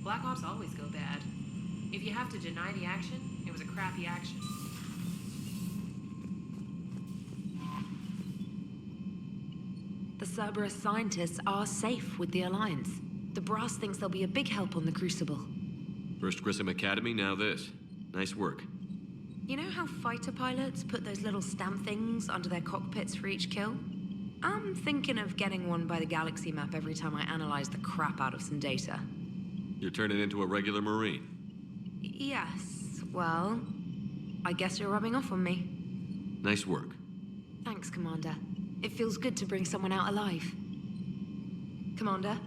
Black Ops always go bad. If you have to deny the action, it was a crappy action. The Cerberus scientists are safe with the Alliance. The Brass thinks they'll be a big help on the Crucible. First Grissom Academy, now this. Nice work. You know how fighter pilots put those little stamp things under their cockpits for each kill? I'm thinking of getting one by the galaxy map every time I analyze the crap out of some data. You're turning into a regular Marine. Yes, well, I guess you're rubbing off on me. Nice work. Thanks, Commander. It feels good to bring someone out alive. Commander?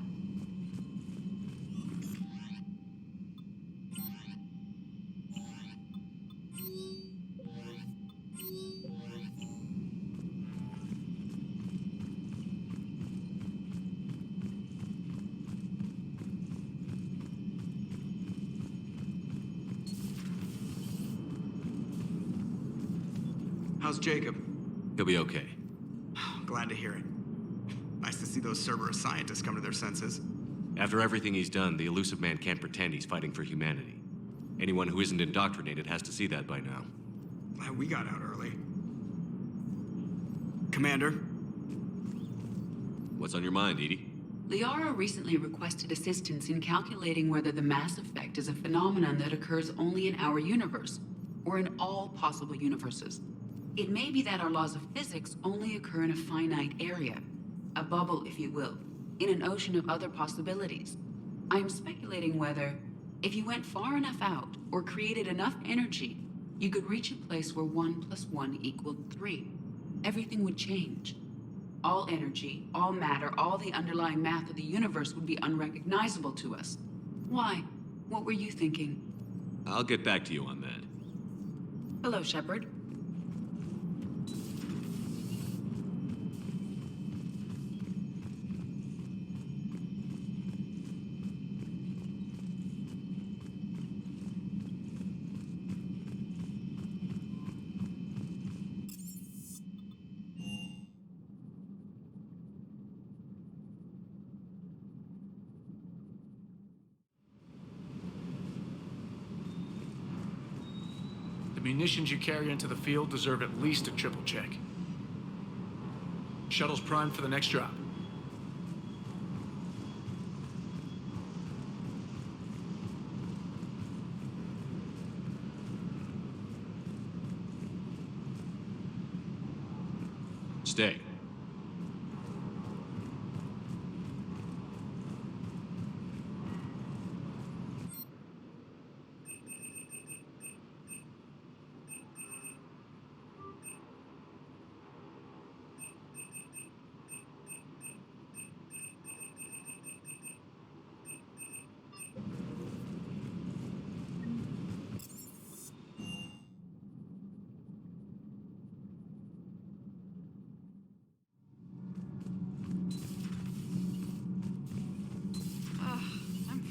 How's Jacob? He'll be okay. Glad to hear it. Nice to see those Cerberus scientists come to their senses. After everything he's done, the elusive man can't pretend he's fighting for humanity. Anyone who isn't indoctrinated has to see that by now. We got out early. Commander? What's on your mind, Edie? Liara recently requested assistance in calculating whether the mass effect is a phenomenon that occurs only in our universe, or in all possible universes. It may be that our laws of physics only occur in a finite area, a bubble, if you will, in an ocean of other possibilities. I am speculating whether, if you went far enough out, or created enough energy, you could reach a place where 1 + 1 = 3. Everything would change. All energy, all matter, all the underlying math of the universe would be unrecognizable to us. Why? What were you thinking? I'll get back to you on that. Hello, Shepard. The munitions you carry into the field deserve at least a triple check. Shuttle's primed for the next drop. Stay.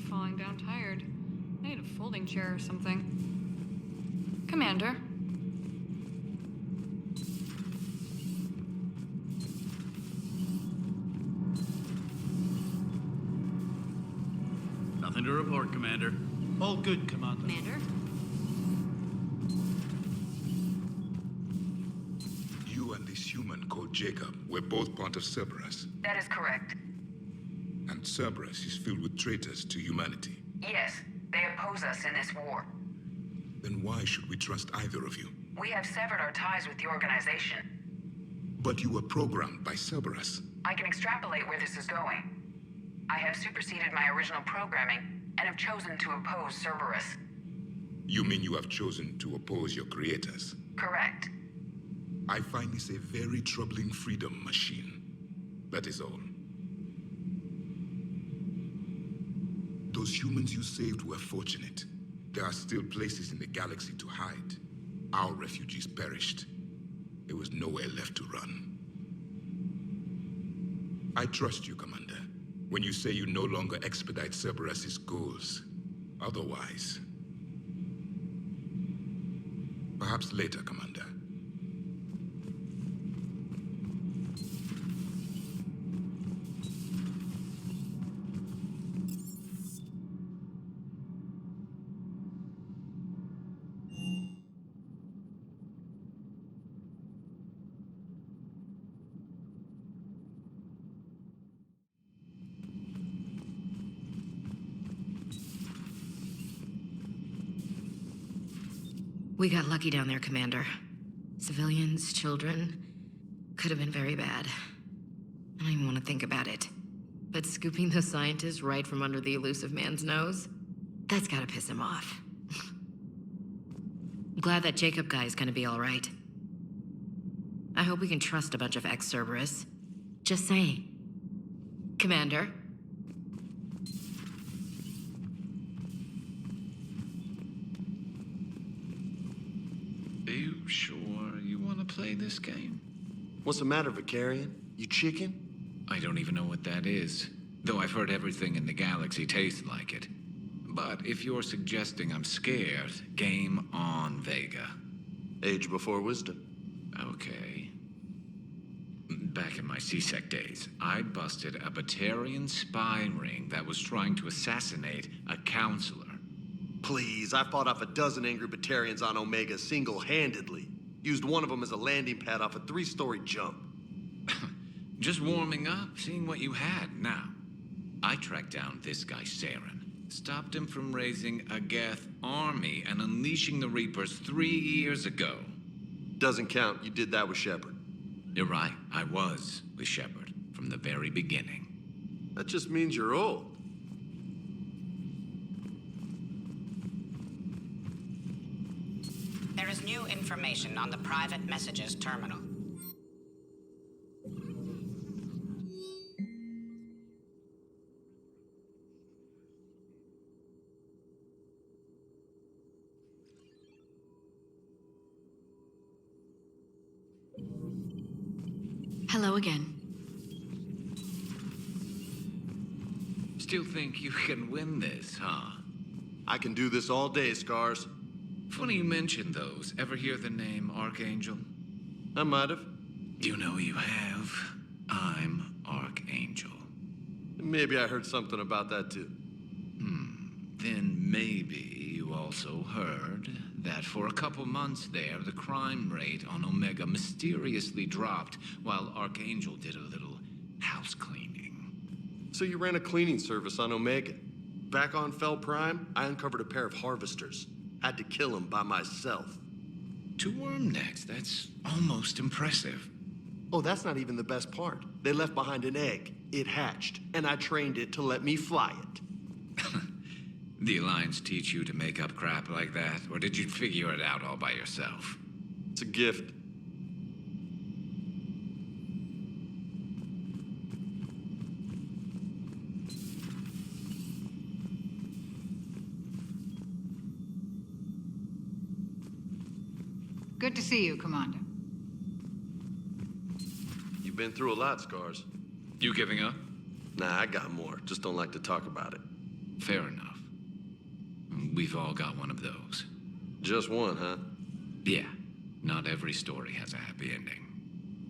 Falling down tired. I need a folding chair or something. Commander. Nothing to report, Commander. All good, Commander. Commander? You and this human called Jacob were both part of Cerberus. That is correct. And Cerberus is filled with traitors to humanity. Yes, they oppose us in this war. Then why should we trust either of you? We have severed our ties with the organization. But you were programmed by Cerberus. I can extrapolate where this is going. I have superseded my original programming and have chosen to oppose Cerberus. You mean you have chosen to oppose your creators? Correct. I find this a very troubling freedom machine. That is all. Those humans you saved were fortunate. There are still places in the galaxy to hide. Our refugees perished. There was nowhere left to run. I trust you, Commander, when you say you no longer expedite Cerberus's goals. Otherwise... Perhaps later, Commander. We got lucky down there, Commander. Civilians, children. Could have been very bad. I don't even want to think about it. But scooping those scientists right from under the elusive man's nose? That's gotta piss him off. I'm glad that Jacob guy is gonna be alright. I hope we can trust a bunch of ex-Cerberus. Just saying. Commander? Are you sure you want to play this game? What's the matter, Vicarian? You chicken? I don't even know what that is, though I've heard everything in the galaxy tastes like it. But if you're suggesting I'm scared, game on, Vega. Age before wisdom. Okay. Back in my C-Sec days, I busted a Batarian spy ring that was trying to assassinate a counselor. Please, I fought off a dozen angry Batarians on Omega single-handedly. Used one of them as a landing pad off a 3-story jump. Just warming up, seeing what you had. Now, I tracked down this guy, Saren. Stopped him from raising a Geth army and unleashing the Reapers 3 years ago. Doesn't count. You did that with Shepard. You're right. I was with Shepard from the very beginning. That just means you're old. There is new information on the private messages terminal. Hello again. Still think you can win this, huh? I can do this all day, Scars. Funny you mention those. Ever hear the name Archangel? I might have. You know you have. I'm Archangel. Maybe I heard something about that too. Then maybe you also heard that for a couple months there, the crime rate on Omega mysteriously dropped while Archangel did a little house cleaning. So you ran a cleaning service on Omega. Back on Fel Prime, I uncovered a pair of harvesters. Had to kill them by myself. 2 worm necks, that's almost impressive. Oh, that's not even the best part. They left behind an egg. It hatched, and I trained it to let me fly it. The Alliance teach you to make up crap like that, or did you figure it out all by yourself? It's a gift. Good to see you, Commander. You've been through a lot, Scars. You giving up? Nah, I got more. Just don't like to talk about it. Fair enough. We've all got one of those. Just one, huh? Yeah. Not every story has a happy ending.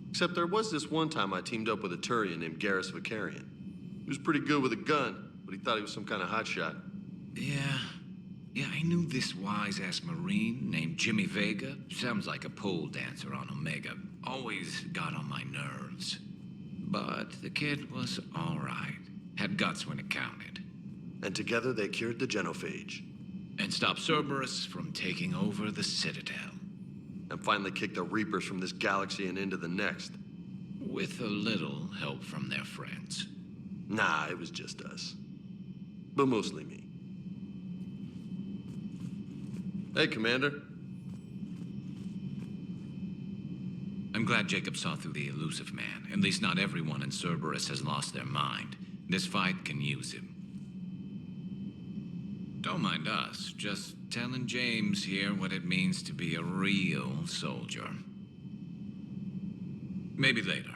Except there was this one time I teamed up with a Turian named Garrus Vicarian. He was pretty good with a gun, but he thought he was some kind of hotshot. Yeah, I knew this wise-ass Marine named Jimmy Vega. Sounds like a pole dancer on Omega. Always got on my nerves. But the kid was all right. Had guts when it counted. And together they cured the genophage. And stopped Cerberus from taking over the Citadel. And finally kicked the Reapers from this galaxy and into the next. With a little help from their friends. Nah, it was just us. But mostly me. Hey, Commander. I'm glad Jacob saw through the elusive man. At least not everyone in Cerberus has lost their mind. This fight can use him. Don't mind us, just telling James here what it means to be a real soldier. Maybe later.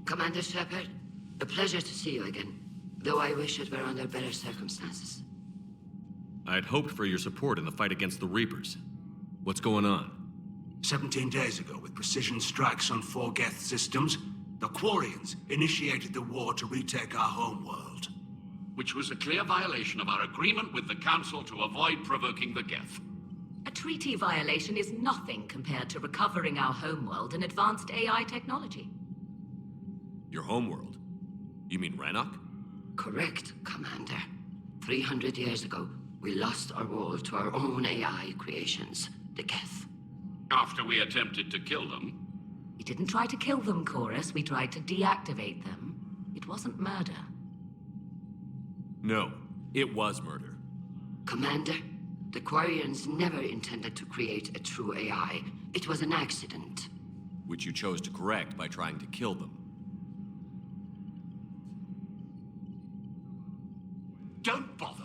Commander Shepard, a pleasure to see you again, though I wish it were under better circumstances. I'd hoped for your support in the fight against the Reapers. What's going on? 17 days ago, with precision strikes on 4 Geth systems, the Quarians initiated the war to retake our homeworld. Which was a clear violation of our agreement with the Council to avoid provoking the Geth. A treaty violation is nothing compared to recovering our homeworld and advanced AI technology. Your homeworld? You mean Rannoch? Correct, Commander. 300 years ago, we lost our world to our own AI creations, the Geth. After we attempted to kill them. We didn't try to kill them, Chorus. We tried to deactivate them. It wasn't murder. No, it was murder. Commander, the Quarians never intended to create a true AI. It was an accident. Which you chose to correct by trying to kill them. Don't bother.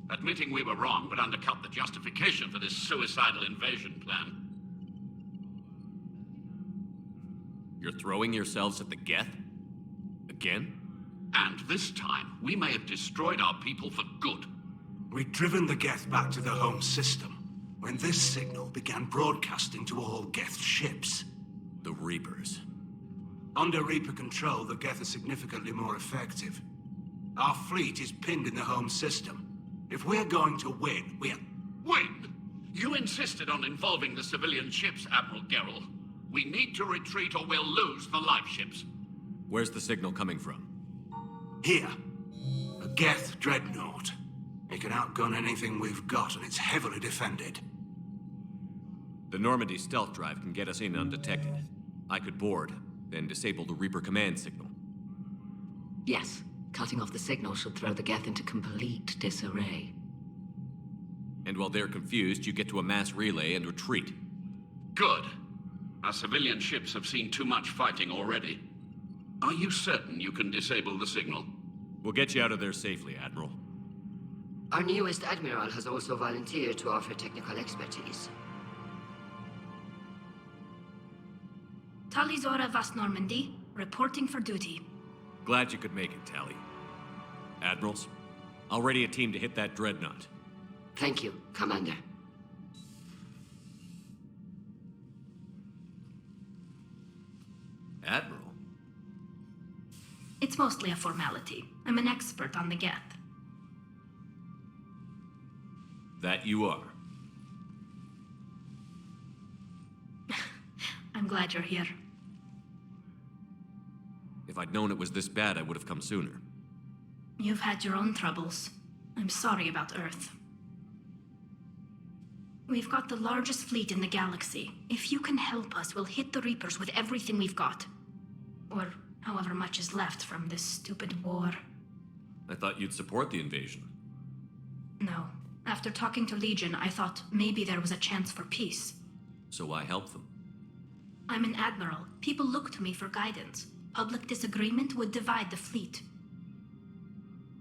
Admitting we were wrong would undercut the justification for this suicidal invasion plan. You're throwing yourselves at the Geth? Again? And this time, we may have destroyed our people for good. We'd driven the Geth back to the home system, when this signal began broadcasting to all Geth ships. The Reapers. Under Reaper control, the Geth are significantly more effective. Our fleet is pinned in the home system. If we're going to win, we're... Win? You insisted on involving the civilian ships, Admiral Gerrel. We need to retreat or we'll lose the live ships. Where's the signal coming from? Here. A Geth dreadnought. It can outgun anything we've got, and it's heavily defended. The Normandy stealth drive can get us in undetected. I could board, then disable the Reaper command signal. Yes. Cutting off the signal should throw the Geth into complete disarray. And while they're confused, you get to a mass relay and retreat. Good. Our civilian ships have seen too much fighting already. Are you certain you can disable the signal? We'll get you out of there safely, Admiral. Our newest Admiral has also volunteered to offer technical expertise. Talizora Vas Normandy, reporting for duty. Glad you could make it, Tally. Admirals, I'll ready a team to hit that dreadnought. Thank you, Commander. Admiral? It's mostly a formality. I'm an expert on the Geth. That you are. I'm glad you're here. If I'd known it was this bad, I would have come sooner. You've had your own troubles. I'm sorry about Earth. We've got the largest fleet in the galaxy. If you can help us, we'll hit the Reapers with everything we've got. Or however much is left from this stupid war. I thought you'd support the invasion. No. After talking to Legion, I thought maybe there was a chance for peace. So why help them? I'm an admiral. People look to me for guidance. Public disagreement would divide the fleet.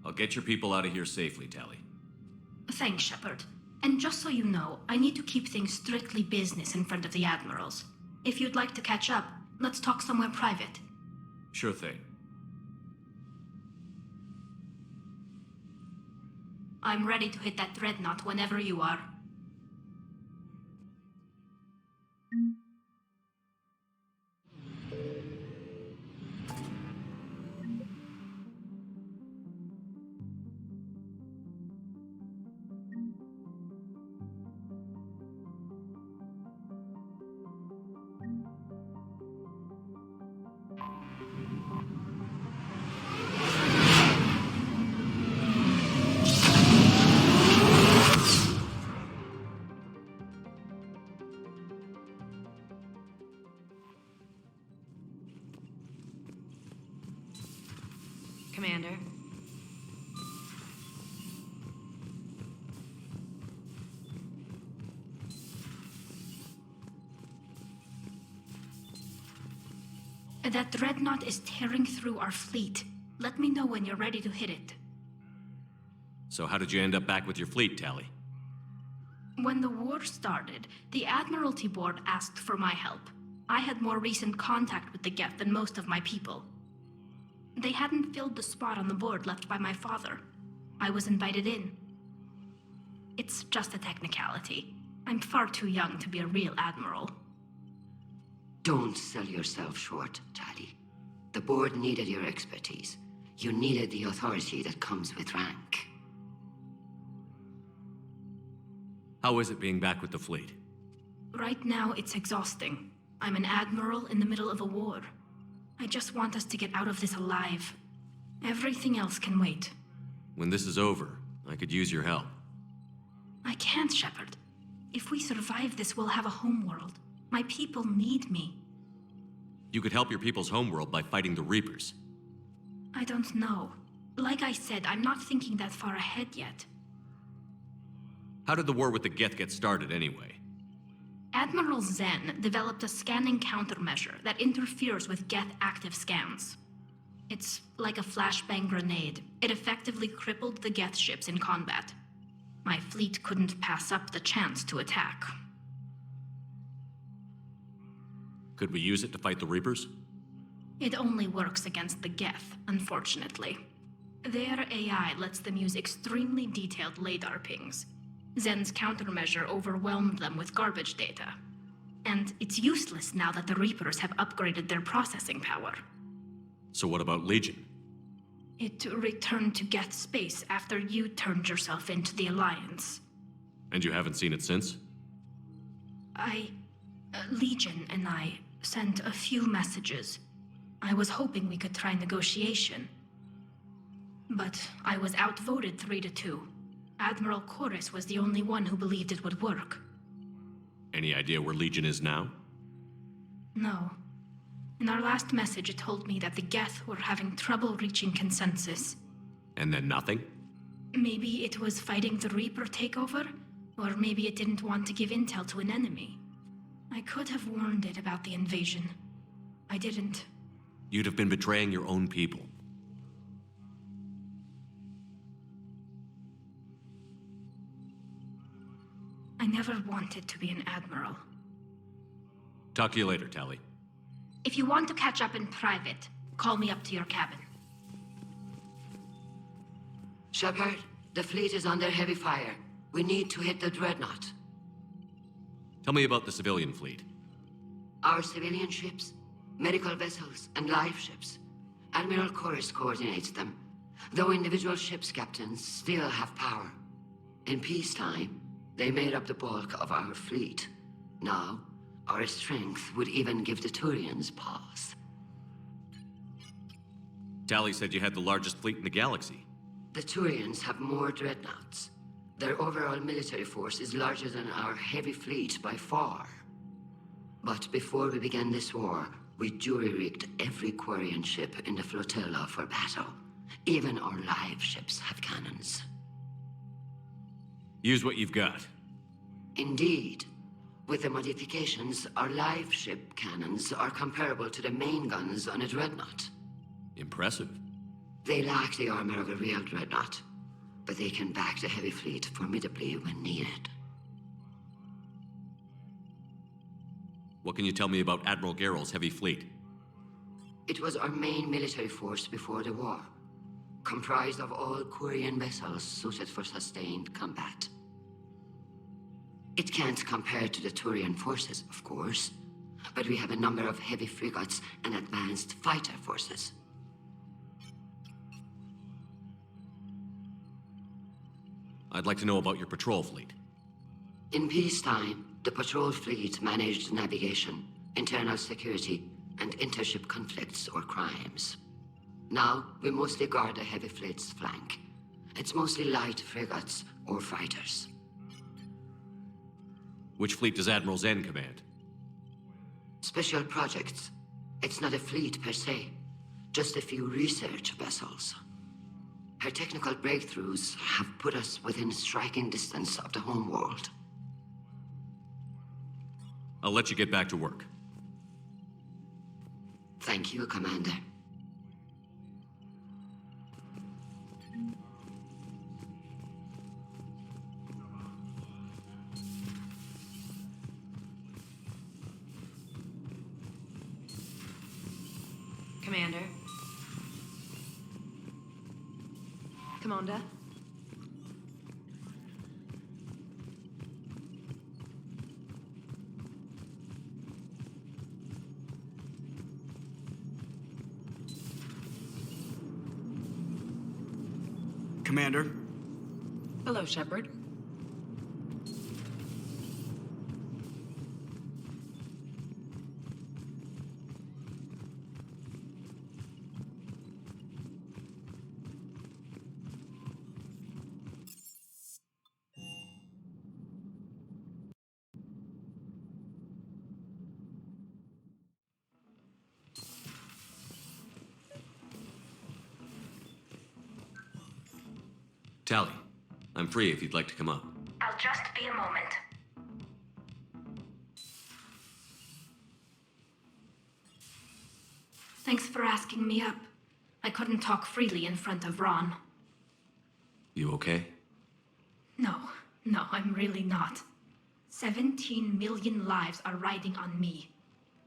I'll get your people out of here safely, Tally. Thanks, Shepard. And just so you know, I need to keep things strictly business in front of the admirals. If you'd like to catch up, let's talk somewhere private. Sure thing. I'm ready to hit that dreadnought whenever you are. Commander. That dreadnought is tearing through our fleet. Let me know when you're ready to hit it. So how did you end up back with your fleet, Tally? When the war started, the Admiralty Board asked for my help. I had more recent contact with the Geth than most of my people. They hadn't filled the spot on the board left by my father. I was invited in. It's just a technicality. I'm far too young to be a real admiral. Don't sell yourself short, Tali. The board needed your expertise. You needed the authority that comes with rank. How is it being back with the fleet? Right now, it's exhausting. I'm an admiral in the middle of a war. I just want us to get out of this alive. Everything else can wait. When this is over, I could use your help. I can't, Shepard. If we survive this, we'll have a homeworld. My people need me. You could help your people's homeworld by fighting the Reapers. I don't know. Like I said, I'm not thinking that far ahead yet. How did the war with the Geth get started anyway? Admiral Zen developed a scanning countermeasure that interferes with Geth active scans. It's like a flashbang grenade. It effectively crippled the Geth ships in combat. My fleet couldn't pass up the chance to attack. Could we use it to fight the Reapers? It only works against the Geth, unfortunately. Their AI lets them use extremely detailed LADAR pings. Zen's countermeasure overwhelmed them with garbage data. And it's useless now that the Reapers have upgraded their processing power. So what about Legion? It returned to Geth space after you turned yourself into the Alliance. And you haven't seen it since? Legion and I sent a few messages. I was hoping we could try negotiation. But I was outvoted 3-2. Admiral Chorus was the only one who believed it would work. Any idea where Legion is now? No. In our last message, it told me that the Geth were having trouble reaching consensus. And then nothing? Maybe it was fighting the Reaper takeover, or maybe it didn't want to give intel to an enemy. I could have warned it about the invasion. I didn't. You'd have been betraying your own people. I never wanted to be an admiral. Talk to you later, Tali. If you want to catch up in private, call me up to your cabin. Shepard, the fleet is under heavy fire. We need to hit the dreadnought. Tell me about the civilian fleet. Our civilian ships, medical vessels, and live ships. Admiral Chorus coordinates them, though individual ships' captains still have power. In peacetime, they made up the bulk of our fleet. Now, our strength would even give the Turians pause. Tali said you had the largest fleet in the galaxy. The Turians have more dreadnoughts. Their overall military force is larger than our heavy fleet by far. But before we began this war, we jury-rigged every Quarian ship in the flotilla for battle. Even our live ships have cannons. Use what you've got. Indeed. With the modifications, our live ship cannons are comparable to the main guns on a dreadnought. Impressive. They lack the armor of a real dreadnought, but they can back the heavy fleet formidably when needed. What can you tell me about Admiral Geral's heavy fleet? It was our main military force before the war, comprised of all Quarian vessels suited for sustained combat. It can't compare to the Turian forces, of course, but we have a number of heavy frigates and advanced fighter forces. I'd like to know about your patrol fleet. In peacetime, the patrol fleet managed navigation, internal security, and intership conflicts or crimes. Now, we mostly guard the heavy fleet's flank. It's mostly light frigates or fighters. Which fleet does Admiral Zen command? Special projects. It's not a fleet per se, just a few research vessels. Her technical breakthroughs have put us within striking distance of the homeworld. I'll let you get back to work. Thank you, Commander. Commander, Commander. Commander. Hello, Shepard. Tally, I'm free if you'd like to come up. I'll just be a moment. Thanks for asking me up. I couldn't talk freely in front of Ron. You okay? No, I'm really not. 17 million lives are riding on me,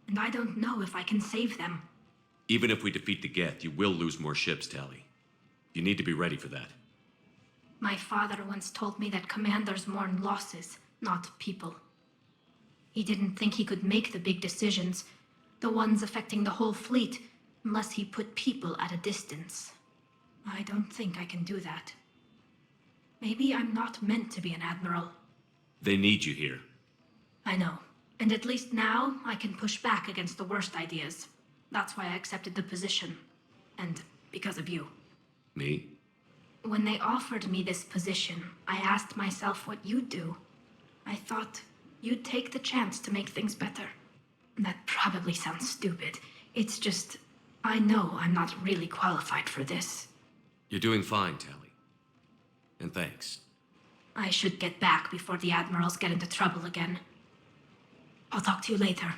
and I don't know if I can save them. Even if we defeat the Geth, you will lose more ships, Tally. You need to be ready for that. My father once told me that commanders mourn losses, not people. He didn't think he could make the big decisions, the ones affecting the whole fleet, unless he put people at a distance. I don't think I can do that. Maybe I'm not meant to be an admiral. They need you here. I know. And at least now, I can push back against the worst ideas. That's why I accepted the position. And because of you. Me? When they offered me this position, I asked myself what you'd do. I thought you'd take the chance to make things better. That probably sounds stupid. It's just, I know I'm not really qualified for this. You're doing fine, Tally. And thanks. I should get back before the admirals get into trouble again. I'll talk to you later.